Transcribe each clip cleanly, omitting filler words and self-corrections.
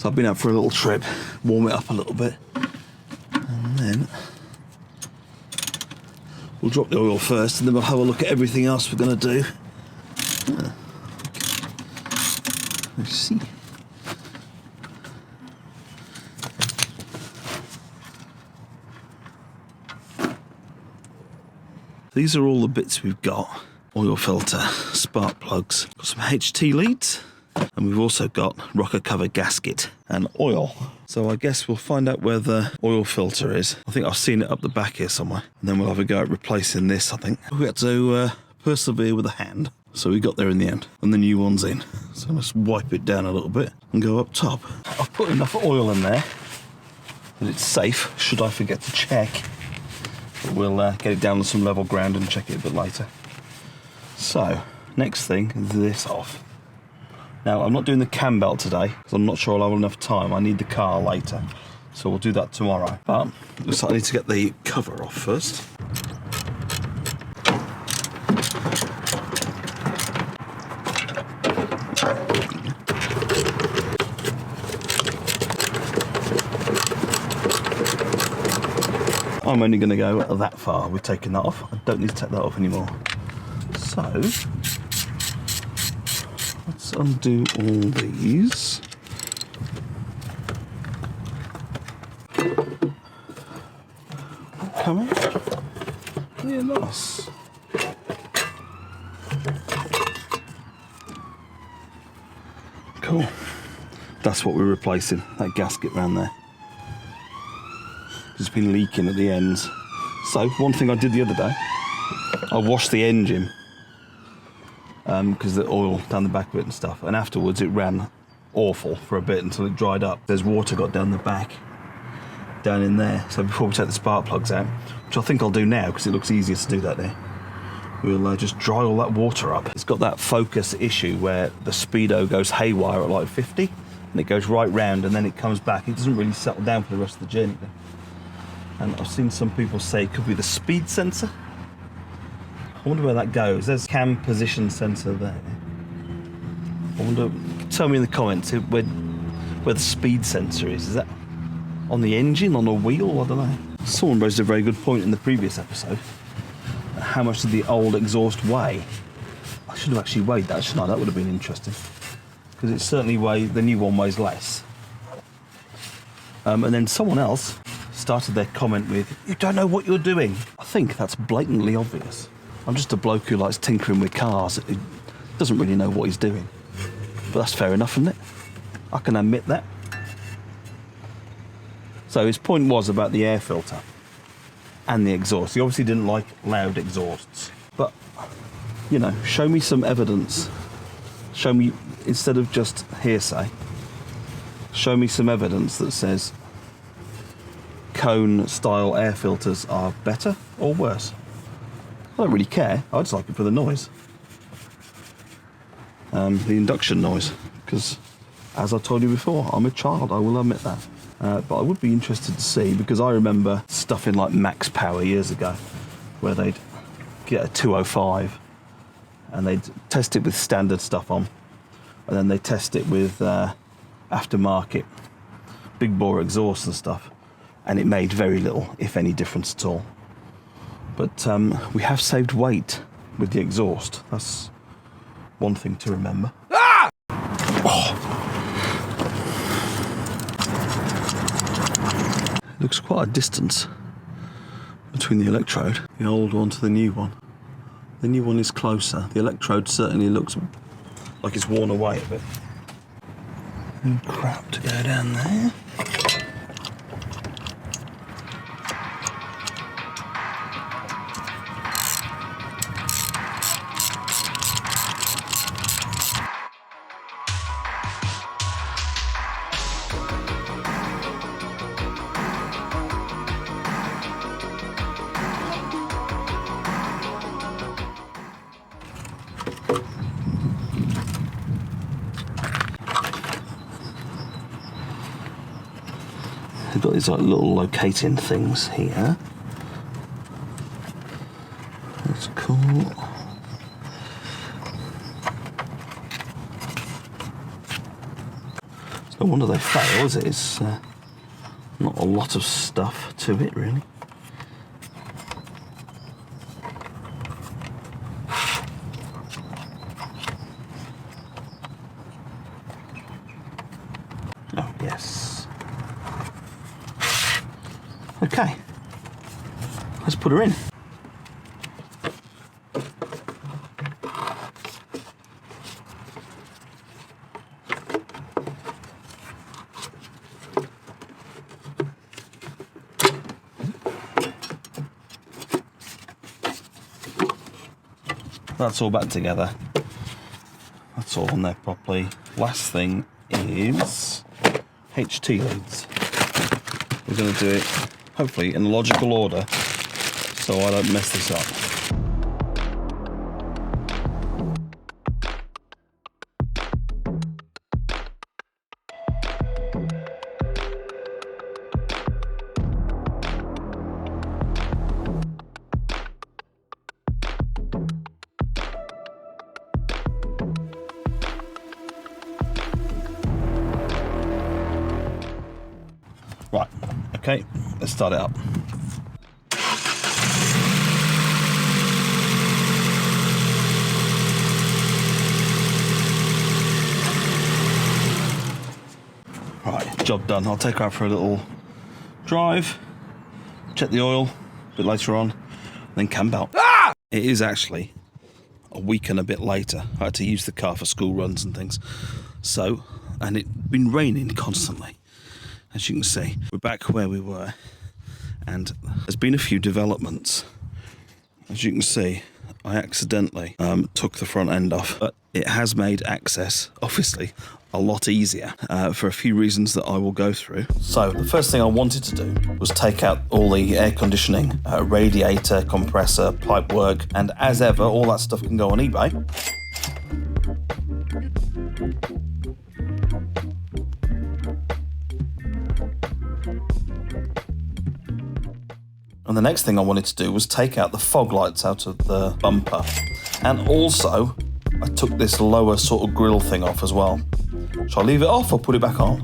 So I've been out for a little trip, warm it up a little bit, and then we'll drop the oil first, and then we'll have a look at everything else we're going to do. Let's see. These are all the bits we've got. Oil filter, spark plugs, got some HT leads, and we've also got rocker cover gasket and oil. So I guess we'll find out where the oil filter is. I think I've seen it up the back here somewhere. And then we'll have a go at replacing this, I think. We had to persevere with a hand. So we got there in the end, and the new one's in. So let's wipe it down a little bit and go up top. I've put enough oil in there that it's safe, should I forget to check. But we'll get it down to some level ground and check it a bit later. So, next thing is this off. Now, I'm not doing the Cambelt today, because I'm not sure I'll have enough time. I need the car later, so we'll do that tomorrow. But, looks like I need to get the cover off first. I'm only going to go that far with taking that off. I don't need to take that off anymore. So, let's undo all these. Coming? Yeah, nice. Cool. That's what we're replacing, that gasket round there. It's been leaking at the ends. So, one thing I did the other day, I washed the engine because the oil down the back of it and stuff, and afterwards it ran awful for a bit until it dried up. There's water got down the back, down in there. So before we take the spark plugs out, which I think I'll do now because it looks easier to do that there, we'll just dry all that water up. It's got that focus issue where the speedo goes haywire at like 50 and it goes right round and then it comes back. It doesn't really settle down for the rest of the journey then. And I've seen some people say it could be the speed sensor. I wonder where that goes. There's cam position sensor there. I wonder, tell me in the comments where the speed sensor is. Is that on the engine, on a wheel? I don't know. Someone raised a very good point in the previous episode. How much did the old exhaust weigh? I should have actually weighed that, shouldn't I? That would have been interesting. Because it certainly the new one weighs less. And then someone else started their comment with, "You don't know what you're doing." I think that's blatantly obvious. I'm just a bloke who likes tinkering with cars. He doesn't really know what he's doing. But that's fair enough, isn't it? I can admit that. So his point was about the air filter and the exhaust. He obviously didn't like loud exhausts. But, you know, show me some evidence. Show me, instead of just hearsay, show me some evidence that says cone-style air filters are better or worse. I don't really care. I just like it for the noise. The induction noise. Because, as I told you before, I'm a child, I will admit that. But I would be interested to see, because I remember stuff in like Max Power years ago, where they'd get a 205 and they'd test it with standard stuff on, and then they test it with aftermarket big bore exhaust and stuff, and it made very little, if any, difference at all. But we have saved weight with the exhaust. That's one thing to remember. Ah! Oh. It looks quite a distance between the electrode, the old one to the new one. The new one is closer. The electrode certainly looks like it's worn away a bit. Crap to go down there. They've got these like little locating things here. That's cool. No wonder they fail, is it? It's not a lot of stuff to it, really. Oh, yes. Okay. Let's put her in. That's all back together. That's all on there properly. Last thing is HT leads. We're going to do it, hopefully, in a logical order, so I don't mess this up. Right, okay, let's start it up. Right, job done. I'll take her out for a little drive, check the oil a bit later on, then Cambelt. Ah! It is actually a week and a bit later. I had to use the car for school runs and things. So, and it's been raining constantly. As you can see, we're back where we were, and there's been a few developments. As you can see, I accidentally took the front end off, but it has made access, obviously, a lot easier for a few reasons that I will go through. So the first thing I wanted to do was take out all the air conditioning, radiator, compressor, pipe work, and as ever, all that stuff can go on eBay. And the next thing I wanted to do was take out the fog lights out of the bumper. And also, I took this lower sort of grille thing off as well. Shall I leave it off or put it back on?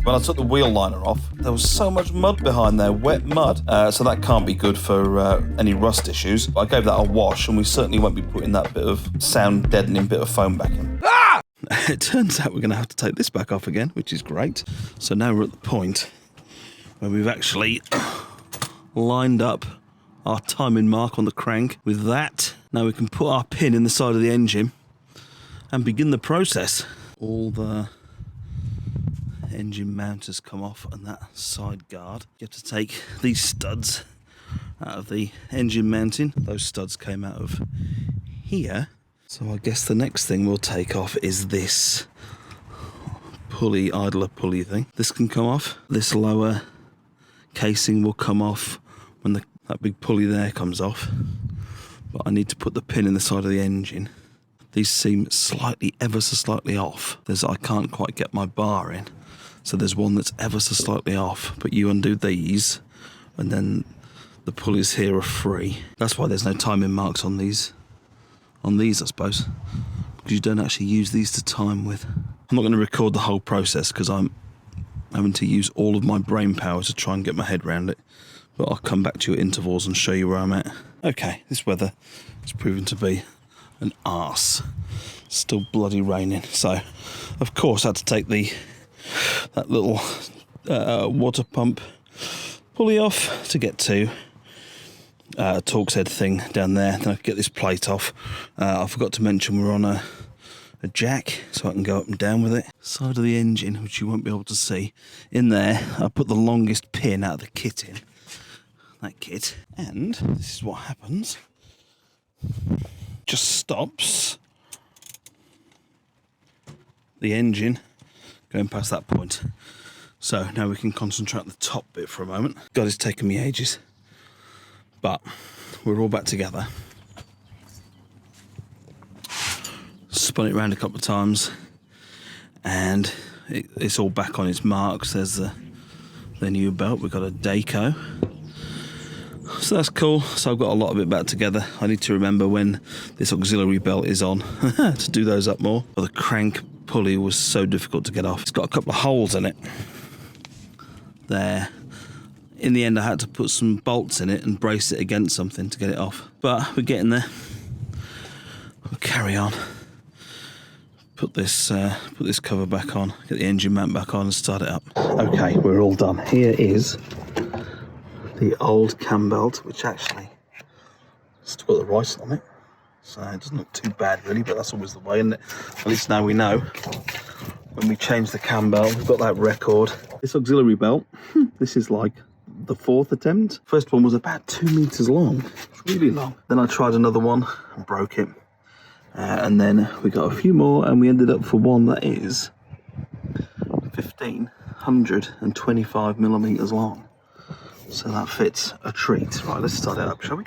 When I took the wheel liner off, there was so much mud behind there, wet mud. So that can't be good for any rust issues. I gave that a wash, and we certainly won't be putting that bit of sound deadening bit of foam back in. Ah! It turns out we're going to have to take this back off again, which is great. So now we're at the point where we've actually lined up our timing mark on the crank. With that, now we can put our pin in the side of the engine and begin the process. All the engine mount has come off and that side guard. You have to take these studs out of the engine mounting. Those studs came out of here. So I guess the next thing we'll take off is this pulley, idler pulley thing. This can come off. This lower casing will come off when that big pulley there comes off. But I need to put the pin in the side of the engine. These seem slightly, ever so slightly off. I can't quite get my bar in. So there's one that's ever so slightly off. But you undo these, and then the pulleys here are free. That's why there's no timing marks on these. I suppose. Because you don't actually use these to time with. I'm not going to record the whole process because I'm having to use all of my brain power to try and get my head around it. But I'll come back to you at intervals and show you where I'm at. Okay, this weather is proving to be an arse. Still bloody raining. So, of course, I had to take that little water pump pulley off to get to Torx head thing down there. Then I could get this plate off. I forgot to mention we're on a jack, so I can go up and down with it. Side of the engine, which you won't be able to see. In there, I put the longest pin out of the kit in. That kit. And this is what happens. Just stops the engine going past that point. So now we can concentrate on the top bit for a moment. God, it's taken me ages. But we're all back together. Spun it around a couple of times and it's all back on its marks. There's the new belt. We've got a Daco. So that's cool. So I've got a lot of it back together. I need to remember when this auxiliary belt is on to do those up more. Got the crank pulley was so difficult to get off. It's got a couple of holes in it there. In the end, I had to put some bolts in it and brace it against something to get it off. But we're getting there. We'll carry on. Put this cover back on, get the engine mount back on and start it up. Okay, we're all done. Here is the old Cambelt, which actually still got the writing on it. So it doesn't look too bad really, but that's always the way, isn't it? At least now we know. When we change the Cambelt, we've got that record. This auxiliary belt, this is like the 4th attempt. First one was about 2 meters long. It's really long. Then I tried another one and broke it. And then we got a few more and we ended up for one that is 1,525 millimeters long. So that fits a treat. Right, let's start it up, shall we?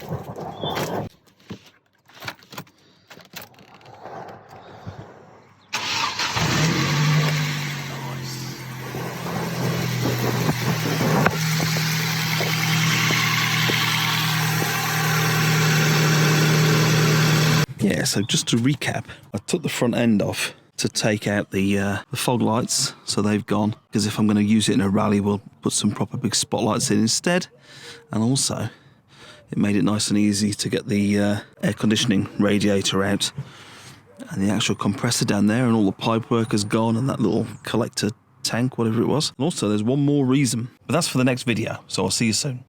Yeah, so just to recap, I took the front end off to take out the fog lights, so they've gone, because if I'm going to use it in a rally, we'll put some proper big spotlights in instead. And also, it made it nice and easy to get the air conditioning radiator out, and the actual compressor down there, and all the pipe work has gone, and that little collector tank, whatever it was. And also, there's one more reason, but that's for the next video, so I'll see you soon.